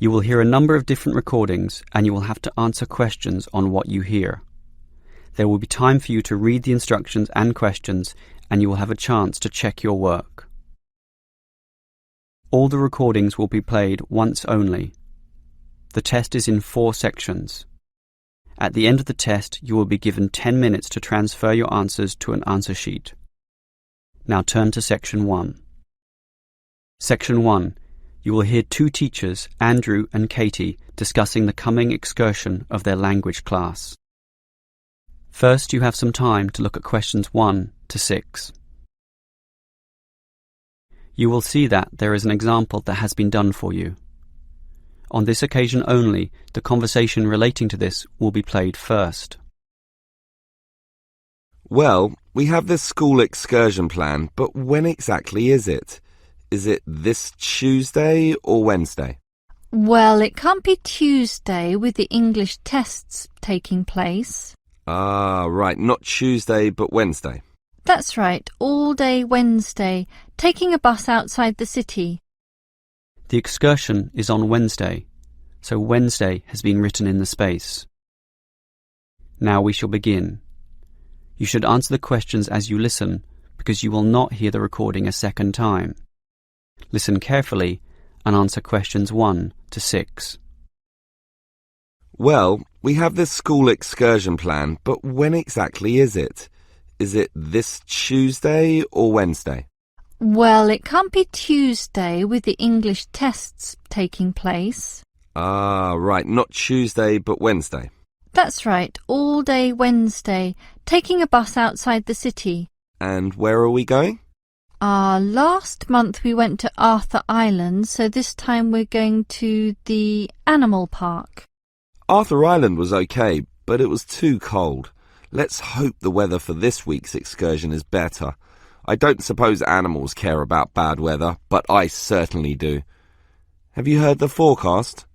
You will hear a number of different recordings and you will have to answer questions on what you hear. There will be time for you to read the instructions and questions and you will have a chance to check your work. All the recordings will be played once only. The test is in 4 sections. At the end of the test, you will be given 10 minutes to transfer your answers to an answer sheet. Now turn to Section 1. Section 1. You will hear 2 teachers, Andrew and Katie, discussing the coming excursion of their language class. First, you have some time to look at questions 1 to 6. You will see that there is an example that has been done for you. On this occasion only, the conversation relating to this will be played first. Well, we have this school excursion plan, but when exactly is it? Is it this Tuesday or Wednesday? Well, it can't be Tuesday with the English tests taking place. Ah, right, not Tuesday but Wednesday. That's right, all day Wednesday, taking a bus outside the city. The excursion is on Wednesday, so Wednesday has been written in the space. Now we shall begin. You should answer the questions as you listen, because you will not hear the recording a second time. Listen carefully and answer questions 1 to 6. Well, we have this school excursion plan, but when exactly is it? Is it this Tuesday or Wednesday? Well, it can't be Tuesday with the English tests taking place. Ah, right, not Tuesday but Wednesday. That's right, all day Wednesday, taking a bus outside the city. And where are we going? Last month we went to Arthur Island, so this time we're going to the animal park. Arthur Island was okay, but it was too cold. Let's hope the weather for this week's excursion is better. I don't suppose animals care about bad weather, but I certainly do. Have you heard the forecast?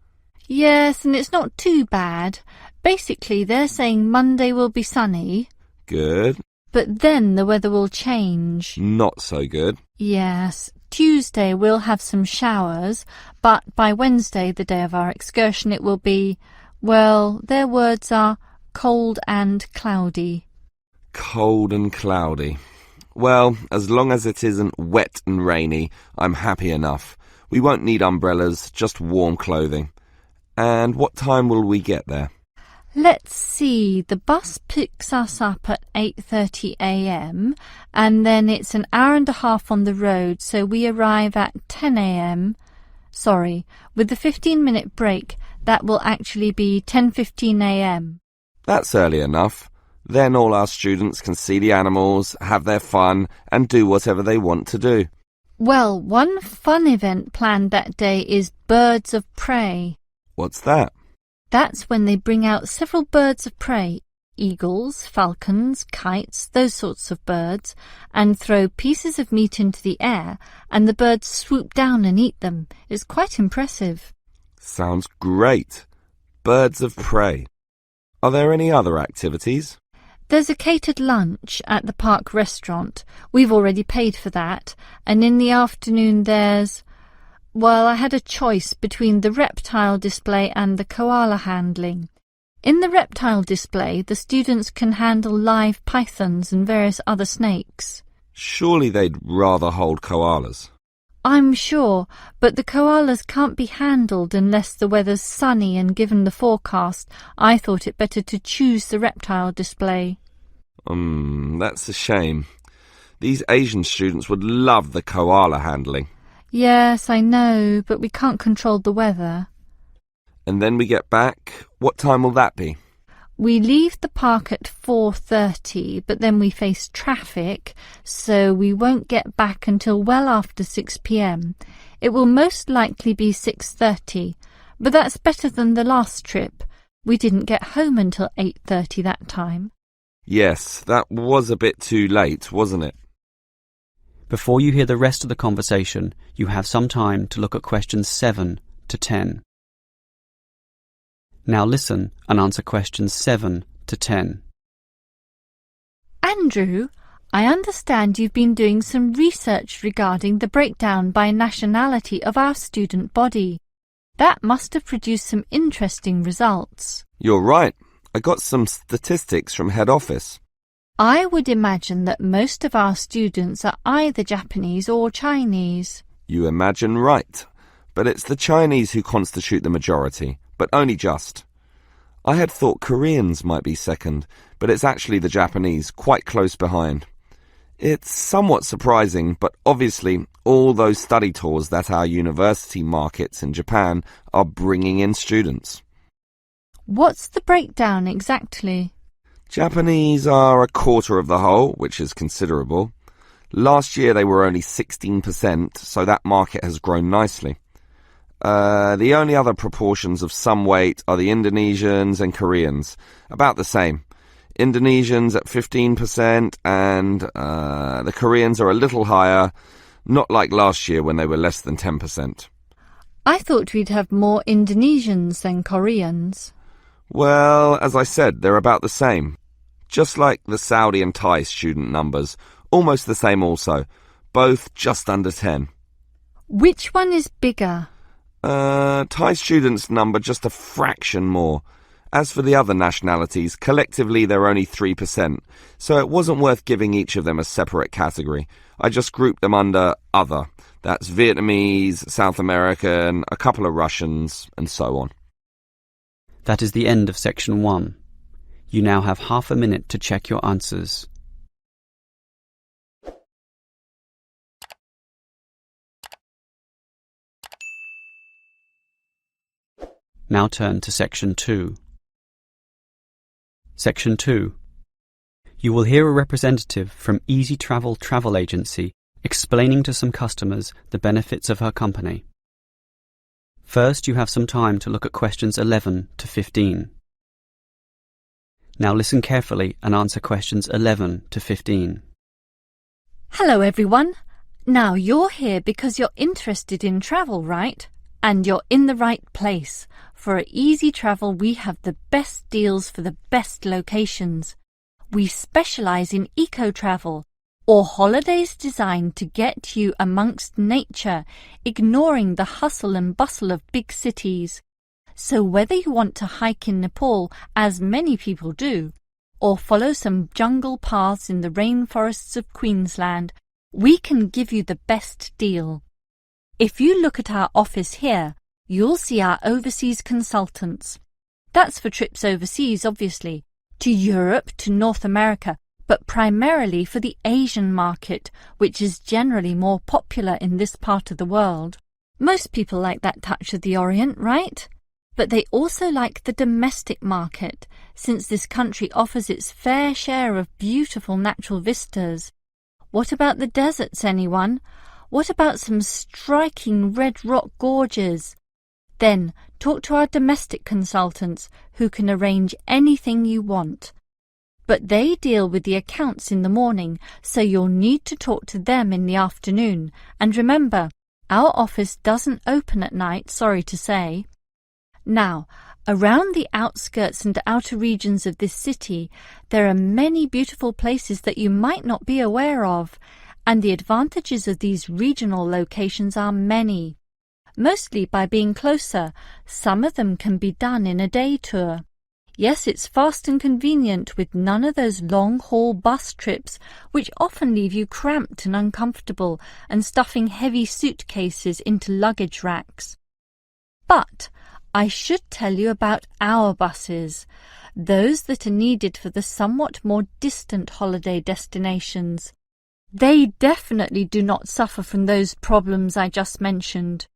Yes, and it's not too bad. Basically, they're saying Monday will be sunny. Good. But then the weather will change. Not so good. Yes, Tuesday we'll have some showers, but by Wednesday, the day of our excursion, it will be, well, their words are cold and cloudy. Cold and cloudy. Well, as long as it isn't wet and rainy, I'm happy enough. We won't need umbrellas, just warm clothing. And what time will we get there? Let's see, the bus picks us up at 8:30 a.m. and then it's an hour and a half on the road, so we arrive at 10 a.m. Sorry, with the 15-minute break, that will actually be 10:15 a.m. That's early enough. Then all our students can see the animals, have their fun, and do whatever they want to do. Well, one fun event planned that day is Birds of Prey. What's that? That's when they bring out several birds of prey, eagles, falcons, kites, those sorts of birds, and throw pieces of meat into the air, and the birds swoop down and eat them. It's quite impressive. Sounds great. Birds of prey. Are there any other activities? There's a catered lunch at the park restaurant. We've already paid for that. And in the afternoon there's... Well, I had a choice between the reptile display and the koala handling. In the reptile display, the students can handle live pythons and various other snakes. Surely they'd rather hold koalas. I'm sure, but the koalas can't be handled unless the weather's sunny, and given the forecast, I thought it better to choose the reptile display. That's a shame. These Asian students would love the koala handling. Yes, I know, but we can't control the weather. And then we get back. What time will that be? We leave the park at 4:30, but then we face traffic, so we won't get back until well after 6 p.m. It will most likely be 6:30, but that's better than the last trip. We didn't get home until 8:30 that time. Yes, that was a bit too late, wasn't it? Before you hear the rest of the conversation, you have some time to look at questions 7 to 10. Now listen and answer questions 7 to 10. Andrew, I understand you've been doing some research regarding the breakdown by nationality of our student body. That must have produced some interesting results. You're right. I got some statistics from head office. I would imagine that most of our students are either Japanese or Chinese. You imagine right. But it's the Chinese who constitute the majority, but only just. I had thought Koreans might be second, but it's actually the Japanese, quite close behind. It's somewhat surprising, but obviously all those study tours that our university markets in Japan are bringing in students. What's the breakdown exactly? Japanese are a quarter of the whole, which is considerable. Last year they were only 16%, so that market has grown nicely. The only other proportions of some weight are the Indonesians and Koreans, about the same. Indonesians at 15% and the Koreans are a little higher, not like last year when they were less than 10%. I thought we'd have more Indonesians than Koreans. Well, as I said, they're about the same. Just like the Saudi and Thai student numbers, almost the same also, both just under 10. Which one is bigger? Thai students number just a fraction more. As for the other nationalities, collectively they're only 3%, so it wasn't worth giving each of them a separate category. I just grouped them under other. That's Vietnamese, South American, a couple of Russians, and so on. That is the end of section 1. You now have half a minute to check your answers. Now turn to section 2. Section 2. You will hear a representative from Easy Travel Travel Agency explaining to some customers the benefits of her company. First, you have some time to look at questions 11 to 15. Now listen carefully and answer questions 11 to 15. Hello everyone. Now you're here because you're interested in travel, right? And you're in the right place. For Easy Travel, we have the best deals for the best locations. We specialize in eco-travel, or holidays designed to get you amongst nature, ignoring the hustle and bustle of big cities. So whether you want to hike in Nepal, as many people do, or follow some jungle paths in the rainforests of Queensland, we can give you the best deal. If you look at our office here, you'll see our overseas consultants. That's for trips overseas, obviously, to Europe, to North America, but primarily for the Asian market, which is generally more popular in this part of the world. Most people like that touch of the Orient, right? But they also like the domestic market, since this country offers its fair share of beautiful natural vistas. What about the deserts, anyone? What about some striking red rock gorges? Then talk to our domestic consultants who can arrange anything you want. But they deal with the accounts in the morning, so you'll need to talk to them in the afternoon. And remember, our office doesn't open at night, sorry to say. Now, around the outskirts and outer regions of this city, there are many beautiful places that you might not be aware of, and the advantages of these regional locations are many. Mostly by being closer, some of them can be done in a day tour. Yes, it's fast and convenient with none of those long-haul bus trips which often leave you cramped and uncomfortable and stuffing heavy suitcases into luggage racks. But I should tell you about our buses, those that are needed for the somewhat more distant holiday destinations. They definitely do not suffer from those problems I just mentioned.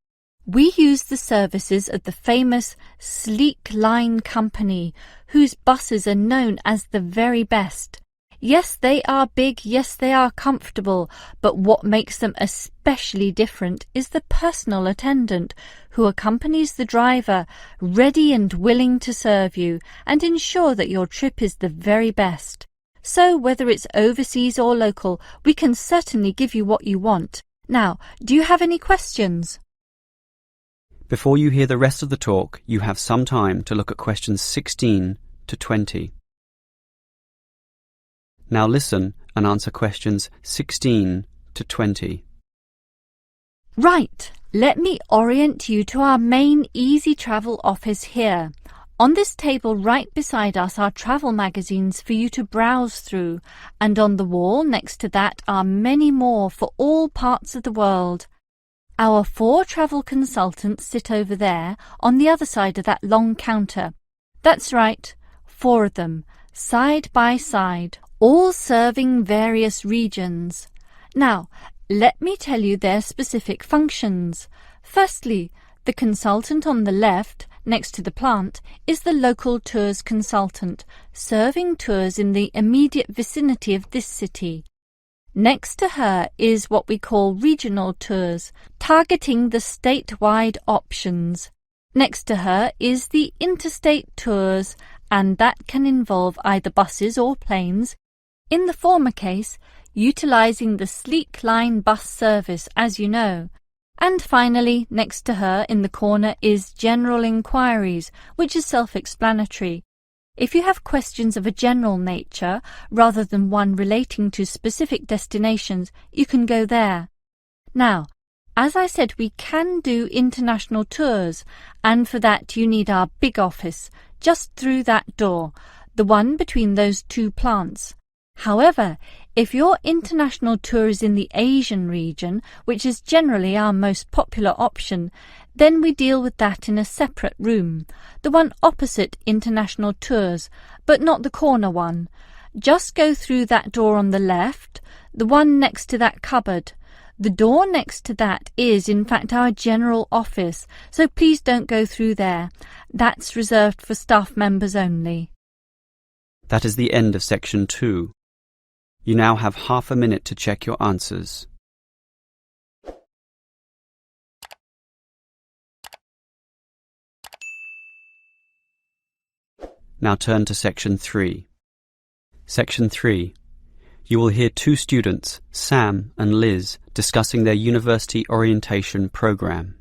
We use the services of the famous Sleek Line Company, whose buses are known as the very best. Yes, they are big, yes, they are comfortable, but what makes them especially different is the personal attendant who accompanies the driver, ready and willing to serve you and ensure that your trip is the very best. So whether it's overseas or local, we can certainly give you what you want. Now, do you have any questions? Before you hear the rest of the talk, you have some time to look at questions 16 to 20. Now listen and answer questions 16 to 20. Right, let me orient you to our main easy travel office here. On this table right beside us are travel magazines for you to browse through, and on the wall next to that are many more for all parts of the world. Our 4 travel consultants sit over there on the other side of that long counter. That's right, 4 of them, side by side, all serving various regions. Now, let me tell you their specific functions. Firstly, the consultant on the left, next to the plant, is the local tours consultant, serving tours in the immediate vicinity of this city. Next to her is what we call regional tours, targeting the statewide options. Next to her is the interstate tours, and that can involve either buses or planes. In the former case, utilising the Sleek Line bus service, as you know. And finally, next to her in the corner is General Inquiries, which is self-explanatory. If you have questions of a general nature, rather than one relating to specific destinations, you can go there. Now, as I said, we can do international tours, and for that you need our big office, just through that door, the one between those 2 plants. However, if your international tour is in the Asian region, which is generally our most popular option, then we deal with that in a separate room, the one opposite international tours, but not the corner one. Just go through that door on the left, the one next to that cupboard. The door next to that is, in fact, our general office, so please don't go through there. That's reserved for staff members only. That is the end of section 2. You now have half a minute to check your answers. Now turn to section 3. Section 3. You will hear 2 students, Sam and Liz, discussing their university orientation program.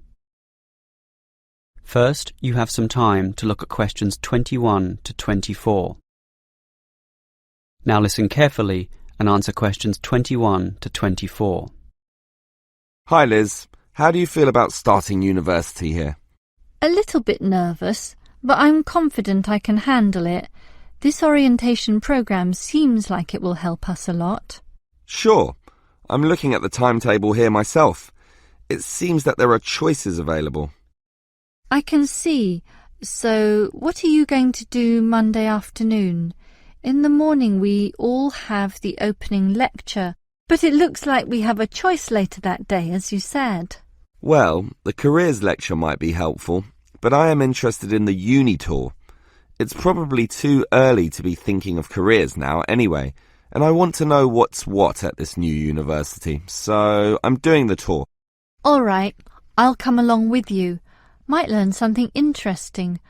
First, you have some time to look at questions 21 to 24. Now listen carefully and answer questions 21 to 24. Hi Liz, how do you feel about starting university here? A little bit nervous, but I'm confident I can handle it. This orientation program seems like it will help us a lot. Sure, I'm looking at the timetable here myself. It seems that there are choices available. I can see. So, what are you going to do Monday afternoon? In the morning we all have the opening lecture, but it looks like we have a choice later that day, as you said. Well, the careers lecture might be helpful, but I am interested in the uni tour. It's probably too early to be thinking of careers now anyway, and I want to know what's what at this new university, so I'm doing the tour. All right, I'll come along with you. Might learn something interesting.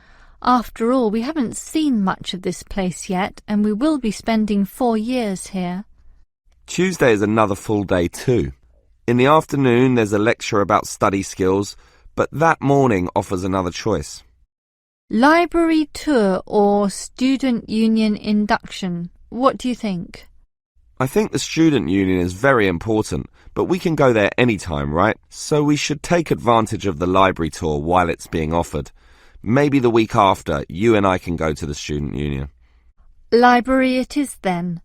After all, we haven't seen much of this place yet, and we will be spending 4 years here. Tuesday is another full day too. In the afternoon there's a lecture about study skills, but that morning offers another choice. Library tour or student union induction? What do you think? I think the student union is very important, but we can go there any time, right? So we should take advantage of the library tour while it's being offered. Maybe the week after, you and I can go to the student union. Library it is then.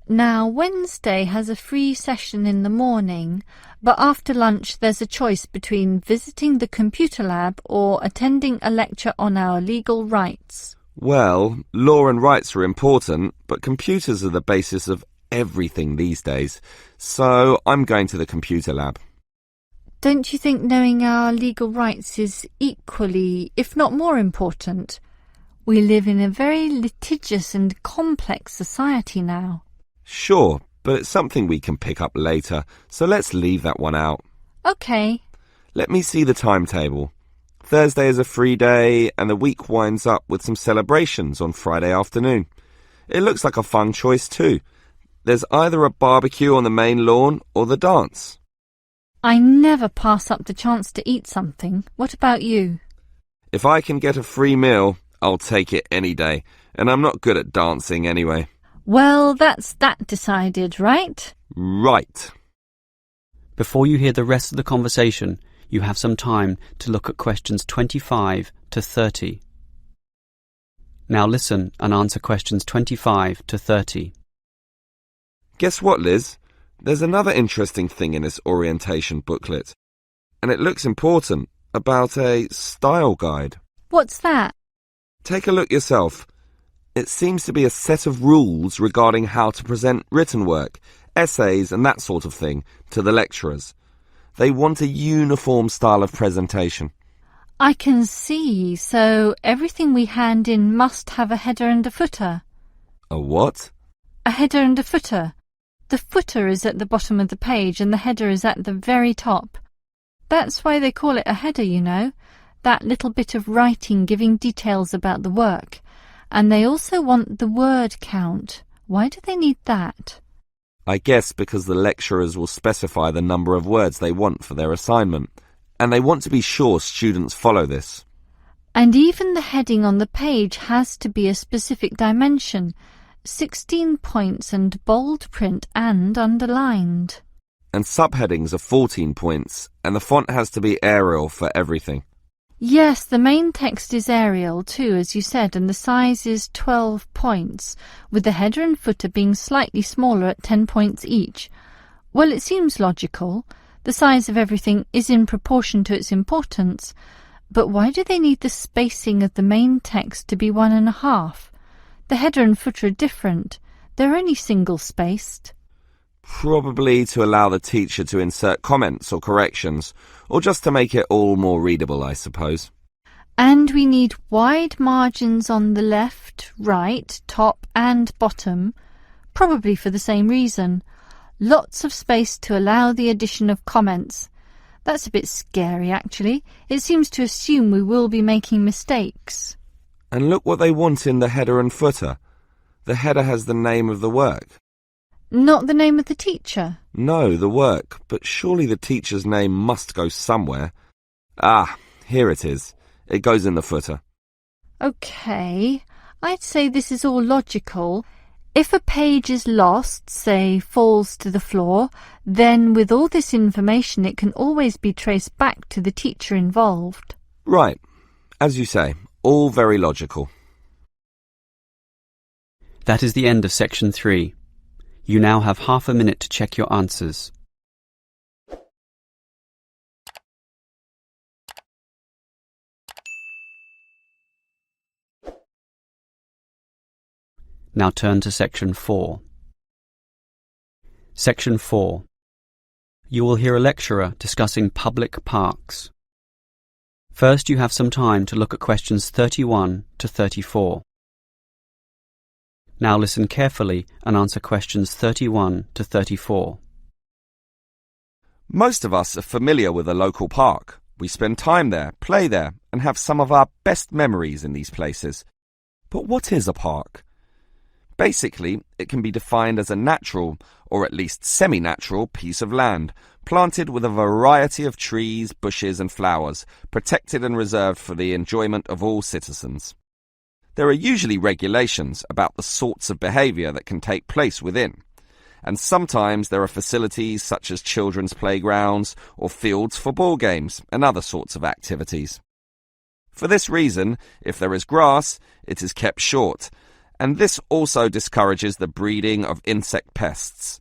Now, Wednesday has a free session in the morning, but after lunch there's a choice between visiting the computer lab or attending a lecture on our legal rights. Well, law and rights are important, but computers are the basis of everything these days, so I'm going to the computer lab. Don't you think knowing our legal rights is equally, if not more important? We live in a very litigious and complex society now. Sure, but it's something we can pick up later, so let's leave that one out. OK. Let me see the timetable. Thursday is a free day, and the week winds up with some celebrations on Friday afternoon. It looks like a fun choice too. There's either a barbecue on the main lawn or the dance. I never pass up the chance to eat something. What about you? If I can get a free meal, I'll take it any day, and I'm not good at dancing anyway. Well, that's that decided, right? Right. Before you hear the rest of the conversation, you have some time to look at questions 25 to 30. Now listen and answer questions 25 to 30. Guess what, Liz? There's another interesting thing in this orientation booklet, and it looks important, about a style guide. What's that? Take a look yourself. It seems to be a set of rules regarding how to present written work, essays and that sort of thing to the lecturers. They want a uniform style of presentation. I can see, so everything we hand in must have a header and a footer. A what? A header and a footer. The footer is at the bottom of the page and the header is at the very top. That's why they call it a header, you know, that little bit of writing giving details about the work. And they also want the word count. Why do they need that? I guess because the lecturers will specify the number of words they want for their assignment, and they want to be sure students follow this. And even the heading on the page has to be a specific dimension, 16 points and bold print and underlined. And subheadings are 14 points, and the font has to be Arial for everything. Yes, the main text is Arial too, as you said, and the size is 12 points, with the header and footer being slightly smaller at 10 points each. Well, it seems logical. The size of everything is in proportion to its importance. But why do they need the spacing of the main text to be 1.5? The header and footer are different. They're only single-spaced. Probably to allow the teacher to insert comments or corrections, or just to make it all more readable, I suppose. And we need wide margins on the left, right, top and bottom, probably for the same reason. Lots of space to allow the addition of comments. That's a bit scary, actually. It seems to assume we will be making mistakes. And look what they want in the header and footer. The header has the name of the work. Not the name of the teacher? No, the work, but surely the teacher's name must go somewhere. Ah, here it is. It goes in the footer. OK, I'd say this is all logical. If a page is lost, say falls to the floor, then with all this information it can always be traced back to the teacher involved. Right. As you say, all very logical. That is the end of section 3. You now have half a minute to check your answers. Now turn to section 4. Section 4. You will hear a lecturer discussing public parks. First, you have some time to look at questions 31 to 34. Now listen carefully and answer questions 31 to 34. Most of us are familiar with a local park. We spend time there, play there, and have some of our best memories in these places. But what is a park? Basically, it can be defined as a natural, or at least semi-natural, piece of land, planted with a variety of trees, bushes and flowers, protected and reserved for the enjoyment of all citizens. There are usually regulations about the sorts of behaviour that can take place within, and sometimes there are facilities such as children's playgrounds or fields for ball games and other sorts of activities. For this reason, if there is grass, it is kept short, and this also discourages the breeding of insect pests.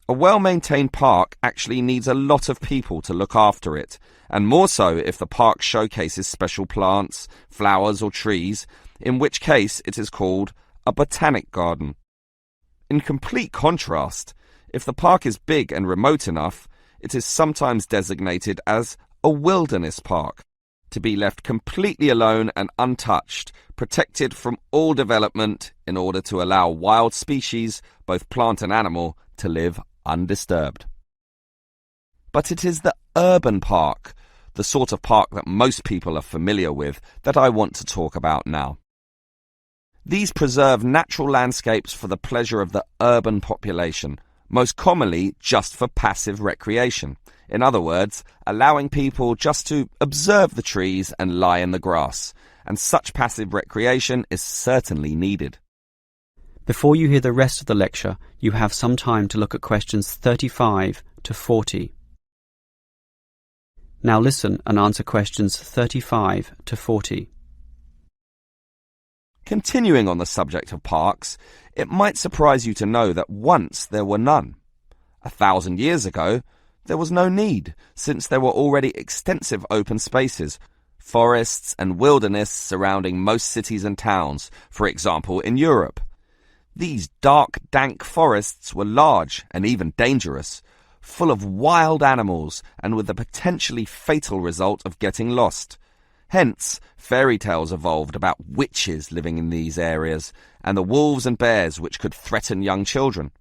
A well-maintained park actually needs a lot of people to look after it, and more so if the park showcases special plants, flowers or trees, in which case it is called a botanic garden. In complete contrast, if the park is big and remote enough, it is sometimes designated as a wilderness park, to be left completely alone and untouched, protected from all development in order to allow wild species, both plant and animal, to live undisturbed. But it is the urban park, the sort of park that most people are familiar with, that I want to talk about now. These preserve natural landscapes for the pleasure of the urban population, most commonly just for passive recreation. In other words, allowing people just to observe the trees and lie in the grass, and such passive recreation is certainly needed. Before you hear the rest of the lecture, you have some time to look at questions 35 to 40. Now listen and answer questions 35 to 40. Continuing on the subject of parks, it might surprise you to know that once there were none. 1,000 years ago, there was no need, since there were already extensive open spaces, forests and wilderness surrounding most cities and towns, for example in Europe. These dark, dank forests were large and even dangerous, full of wild animals and with the potentially fatal result of getting lost. Hence, fairy tales evolved about witches living in these areas and the wolves and bears which could threaten young children.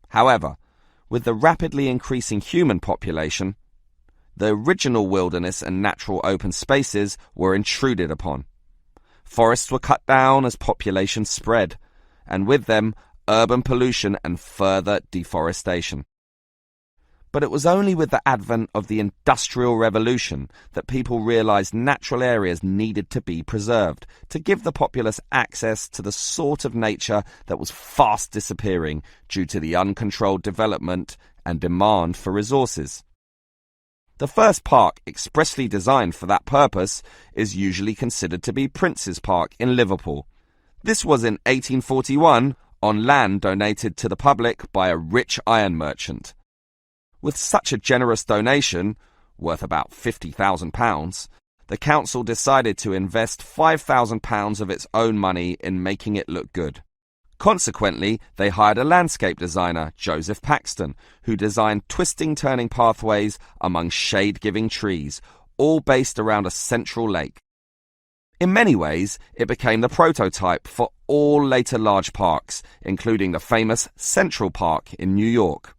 However, with the rapidly increasing human population, the original wilderness and natural open spaces were intruded upon. Forests were cut down as population spread, and with them, urban pollution and further deforestation. But it was only with the advent of the Industrial Revolution that people realized natural areas needed to be preserved to give the populace access to the sort of nature that was fast disappearing due to the uncontrolled development and demand for resources. The first park expressly designed for that purpose is usually considered to be Prince's Park in Liverpool. This was in 1841 on land donated to the public by a rich iron merchant. With such a generous donation, worth about £50,000, the council decided to invest £5,000 of its own money in making it look good. Consequently, they hired a landscape designer, Joseph Paxton, who designed twisting turning pathways among shade-giving trees, all based around a central lake. In many ways, it became the prototype for all later large parks, including the famous Central Park in New York.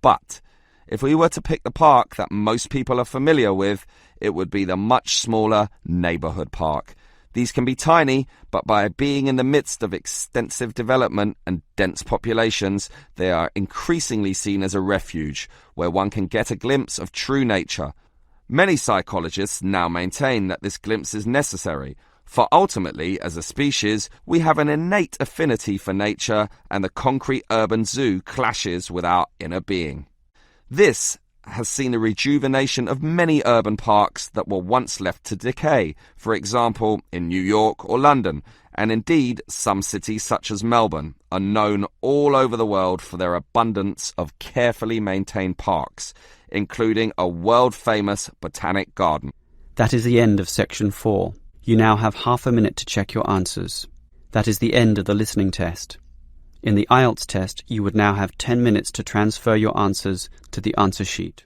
But if we were to pick the park that most people are familiar with, it would be the much smaller neighborhood park. These can be tiny, but by being in the midst of extensive development and dense populations, they are increasingly seen as a refuge where one can get a glimpse of true nature. Many psychologists now maintain that this glimpse is necessary, for ultimately, as a species, we have an innate affinity for nature, and the concrete urban zoo clashes with our inner being. This has seen the rejuvenation of many urban parks that were once left to decay, for example, in New York or London, and indeed some cities such as Melbourne are known all over the world for their abundance of carefully maintained parks, including a world-famous botanic garden. That is the end of section 4. You now have half a minute to check your answers. That is the end of the listening test. In the IELTS test, you would now have 10 minutes to transfer your answers to the answer sheet.